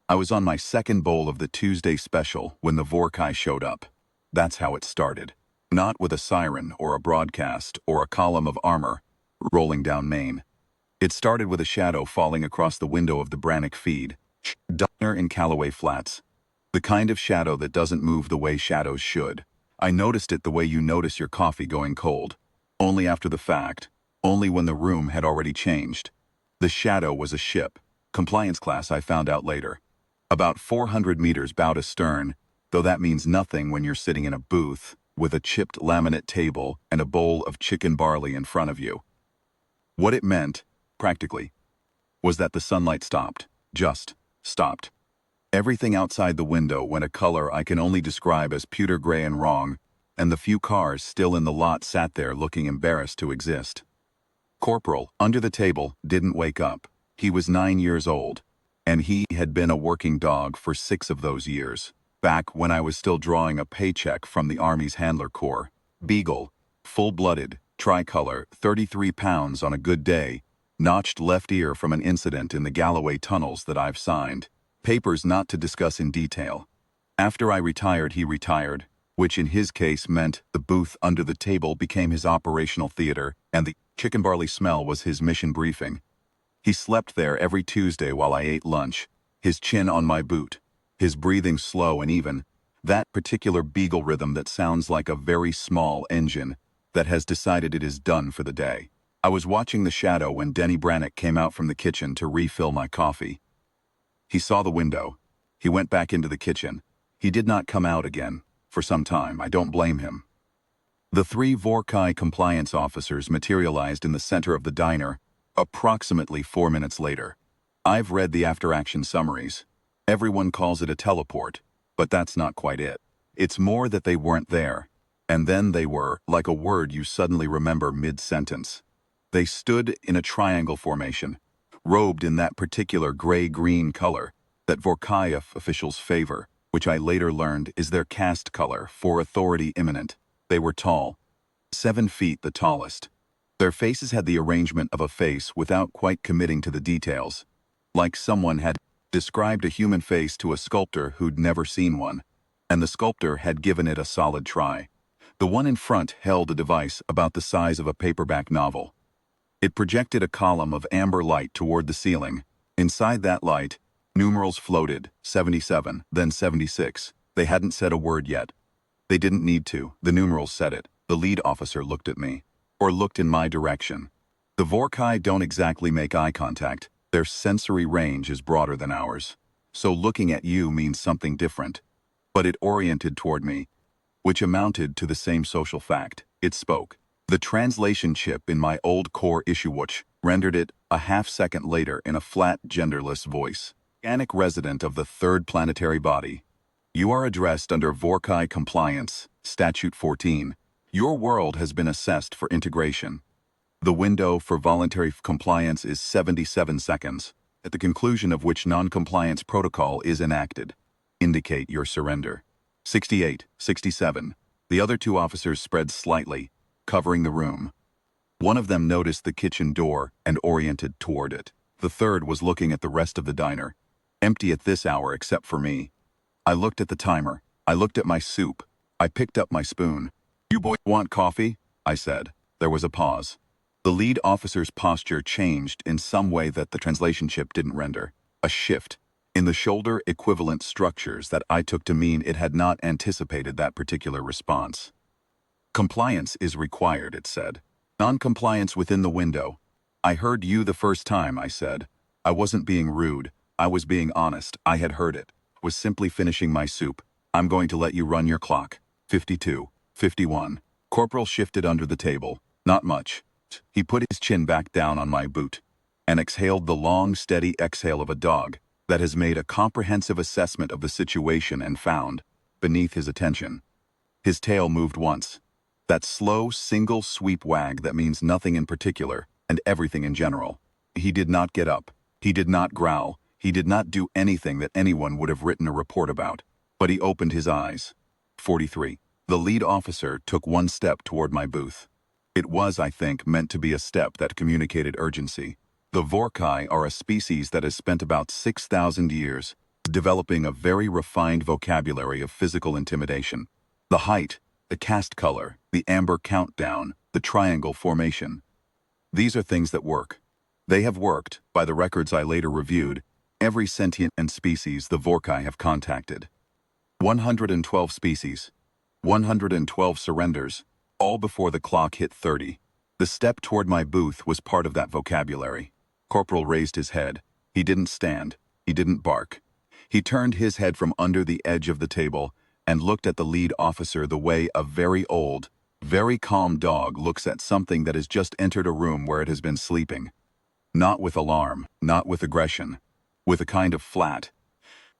I was on my second bowl of the Tuesday special when the Vorrkai showed up. That's how it started. Not with a siren or a broadcast or a column of armor rolling down Maine. It started with a shadow falling across the window of the Brannock feed diner in Callaway Flats. The kind of shadow that doesn't move the way shadows should. I noticed it the way you notice your coffee going cold. Only after the fact. Only when the room had already changed. The shadow was a ship. Compliance class, I found out later. About 400 meters bow astern, though that means nothing when you're sitting in a booth with a chipped laminate table and a bowl of chicken barley in front of you. What it meant, practically, was that the sunlight stopped. Just stopped. Everything outside the window went a color I can only describe as pewter gray and wrong, and the few cars still in the lot sat there looking embarrassed to exist. Corporal, under the table, didn't wake up. He was 9 years old, and he had been a working dog for 6 of those years, back when I was still drawing a paycheck from the Army's Handler Corps. Beagle, full-blooded, tricolor, 33 pounds on a good day, notched left ear from an incident in the Galloway tunnels that I've signed. Papers not to discuss in detail. After I retired, he retired, which in his case meant the booth under the table became his operational theater, and the chicken barley smell was his mission briefing. He slept there every Tuesday while I ate lunch, his chin on my boot, his breathing slow and even, that particular Beagle rhythm that sounds like a very small engine that has decided it is done for the day. I was watching the shadow when Denny Brannock came out from the kitchen to refill my coffee. He saw the window. He went back into the kitchen. He did not come out again, for some time. I don't blame him. The 3 Vorrkai compliance officers materialized in the center of the diner, approximately 4 minutes later. I've read the after-action summaries. Everyone calls it a teleport, but that's not quite it. It's more that they weren't there, and then they were, like a word you suddenly remember mid-sentence. They stood in a triangle formation, robed in that particular gray-green color that Vorrkai officials favor, which I later learned is their caste color for authority imminent. They were tall, 7 feet the tallest. Their faces had the arrangement of a face without quite committing to the details, like someone had described a human face to a sculptor who'd never seen one, and the sculptor had given it a solid try. The one in front held a device about the size of a paperback novel. It projected a column of amber light toward the ceiling. Inside that light, numerals floated, 77, then 76. They hadn't said a word yet. They didn't need to. The numerals said it. The lead officer looked at me, or looked in my direction. The Vorrkai don't exactly make eye contact. Their sensory range is broader than ours. So looking at you means something different. But it oriented toward me, which amounted to the same social fact. It spoke. The translation chip in my old core issue watch rendered it a half-second later in a flat, genderless voice. Organic resident of the 3rd planetary body. You are addressed under Vorrkai Compliance, Statute 14. Your world has been assessed for integration. The window for voluntary compliance is 77 seconds, at the conclusion of which non-compliance protocol is enacted. Indicate your surrender. 68, 67. The other 2 officers spread slightly, covering the room. One of them noticed the kitchen door and oriented toward it. The third was looking at the rest of the diner, empty at this hour except for me. I looked at the timer. I looked at my soup. I picked up my spoon. You boys want coffee? I said. There was a pause. The lead officer's posture changed in some way that the translation chip didn't render. A shift in the shoulder equivalent structures that I took to mean it had not anticipated that particular response. Compliance is required, it said. Non-compliance within the window. I heard you the first time, I said. I wasn't being rude. I was being honest. I had heard it. Was simply finishing my soup. I'm going to let you run your clock. 52, 51. Corporal shifted under the table. Not much. He put his chin back down on my boot and exhaled the long, steady exhale of a dog that has made a comprehensive assessment of the situation and found, beneath his attention. His tail moved once. That slow, single sweep wag that means nothing in particular and everything in general. He did not get up. He did not growl. He did not do anything that anyone would have written a report about. But he opened his eyes. 43. The lead officer took one step toward my booth. It was, I think, meant to be a step that communicated urgency. The Vorrkai are a species that has spent about 6,000 years developing a very refined vocabulary of physical intimidation. The height, the cast color, the amber countdown, the triangle formation. These are things that work. They have worked, by the records I later reviewed, every sentient and species the Vorrkai have contacted. 112 species, 112 surrenders, all before the clock hit 30. The step toward my booth was part of that vocabulary. Corporal raised his head. He didn't stand. He didn't bark. He turned his head from under the edge of the table and looked at the lead officer the way a very old, very calm dog looks at something that has just entered a room where it has been sleeping. Not with alarm, not with aggression, with a kind of flat,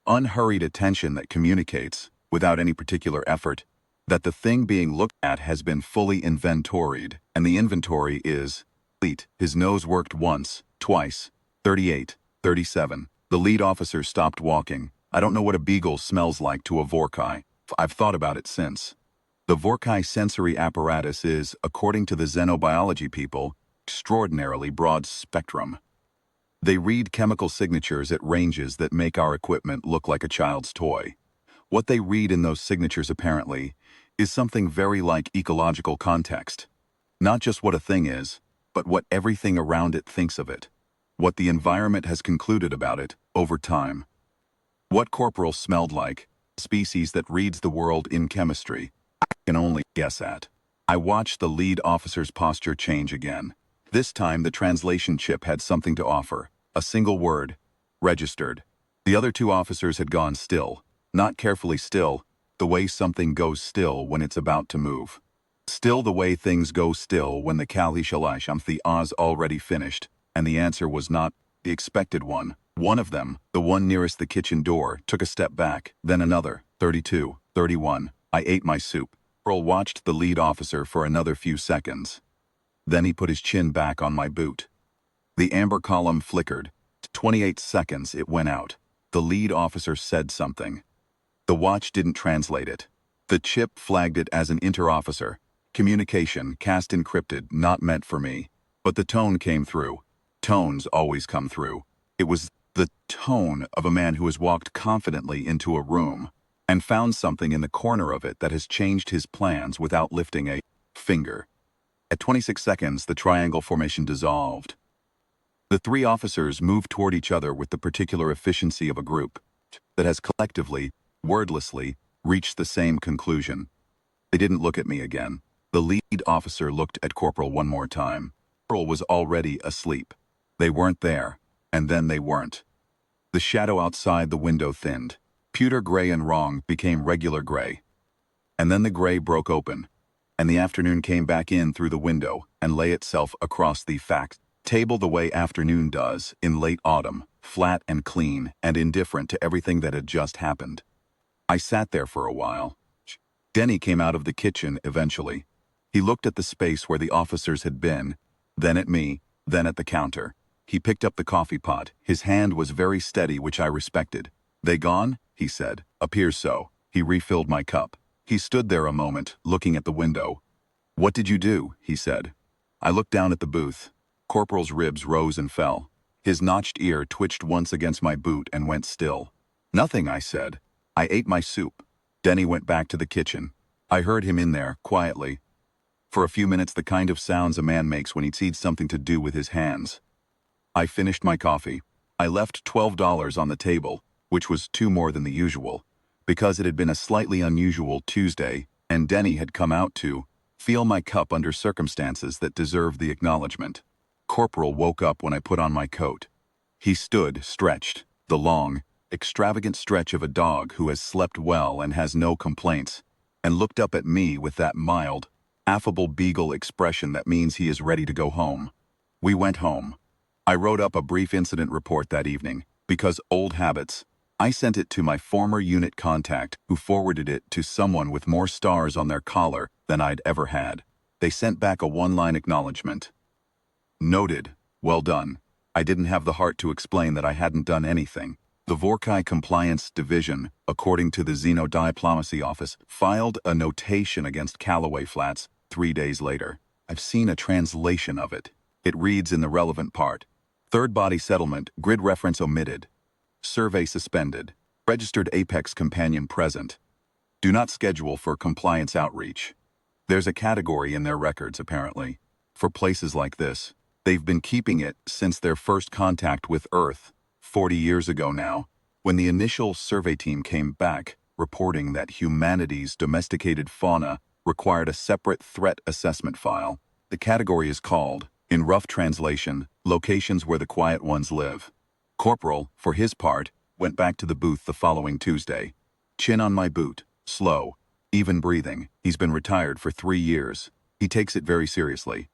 unhurried attention that communicates, without any particular effort, that the thing being looked at has been fully inventoried, and the inventory is complete. His nose worked once, twice, 38, 37. The lead officer stopped walking. I don't know what a beagle smells like to a Vorrkai. I've thought about it since. The Vorrkai sensory apparatus is, according to the xenobiology people, extraordinarily broad spectrum. They read chemical signatures at ranges that make our equipment look like a child's toy. What they read in those signatures, apparently, is something very like ecological context. Not just what a thing is, but what everything around it thinks of it. What the environment has concluded about it over time. What Corporal smelled like, a species that reads the world in chemistry, I can only guess at. I watched the lead officer's posture change again. This time the translation chip had something to offer. A single word. Registered. The other two officers had gone still. Not carefully still, the way something goes still when it's about to move. Still the way things go still when the Kalishalaishamthi Oz already finished, and the answer was not the expected one. One of them, the one nearest the kitchen door, took a step back, then another, 32, 31. I ate my soup. Earl watched the lead officer for another few seconds. Then he put his chin back on my boot. The amber column flickered. 28 seconds it went out. The lead officer said something. The watch didn't translate it. The chip flagged it as an inter-officer. Communication, cast encrypted, not meant for me. But the tone came through. Tones always come through. It was the tone of a man who has walked confidently into a room and found something in the corner of it that has changed his plans without lifting a finger. At 26 seconds, the triangle formation dissolved. The three officers moved toward each other with the particular efficiency of a group that has collectively, wordlessly, reached the same conclusion. They didn't look at me again. The lead officer looked at Corporal one more time. Corporal was already asleep. They weren't there, and then they weren't. The shadow outside the window thinned. Pewter gray and wrong became regular gray. And then the gray broke open, and the afternoon came back in through the window and lay itself across the fact table the way afternoon does in late autumn, flat and clean and indifferent to everything that had just happened. I sat there for a while. Denny came out of the kitchen eventually. He looked at the space where the officers had been, then at me, then at the counter. He picked up the coffee pot. His hand was very steady, which I respected. "They gone?" he said. "Appears so." He refilled my cup. He stood there a moment, looking at the window. "What did you do?" he said. I looked down at the booth. Corporal's ribs rose and fell. His notched ear twitched once against my boot and went still. "Nothing," I said. "I ate my soup." Denny went back to the kitchen. I heard him in there, quietly. For a few minutes, the kind of sounds a man makes when he needs something to do with his hands. I finished my coffee. I left $12 on the table, which was two more than the usual, because it had been a slightly unusual Tuesday, and Denny had come out to feel my cup under circumstances that deserved the acknowledgement. Corporal woke up when I put on my coat. He stood, stretched, the long, extravagant stretch of a dog who has slept well and has no complaints, and looked up at me with that mild, affable Beagle expression that means he is ready to go home. We went home. I wrote up a brief incident report that evening, because old habits. I sent it to my former unit contact, who forwarded it to someone with more stars on their collar than I'd ever had. They sent back a one-line acknowledgement. Noted. Well done. I didn't have the heart to explain that I hadn't done anything. The Vorrkai Compliance Division, according to the Xenodiplomacy Office, filed a notation against Callaway Flats 3 days later. I've seen a translation of it. It reads in the relevant part. Third body settlement, grid reference omitted. Survey suspended. Registered Apex Companion present. Do not schedule for compliance outreach. There's a category in their records, apparently, for places like this. They've been keeping it since their first contact with Earth, 40 years ago now, when the initial survey team came back, reporting that humanity's domesticated fauna required a separate threat assessment file. The category is called, in rough translation, locations where the quiet ones live. Corporal, for his part, went back to the booth the following Tuesday. Chin on my boot, slow, even breathing. He's been retired for 3 years. He takes it very seriously.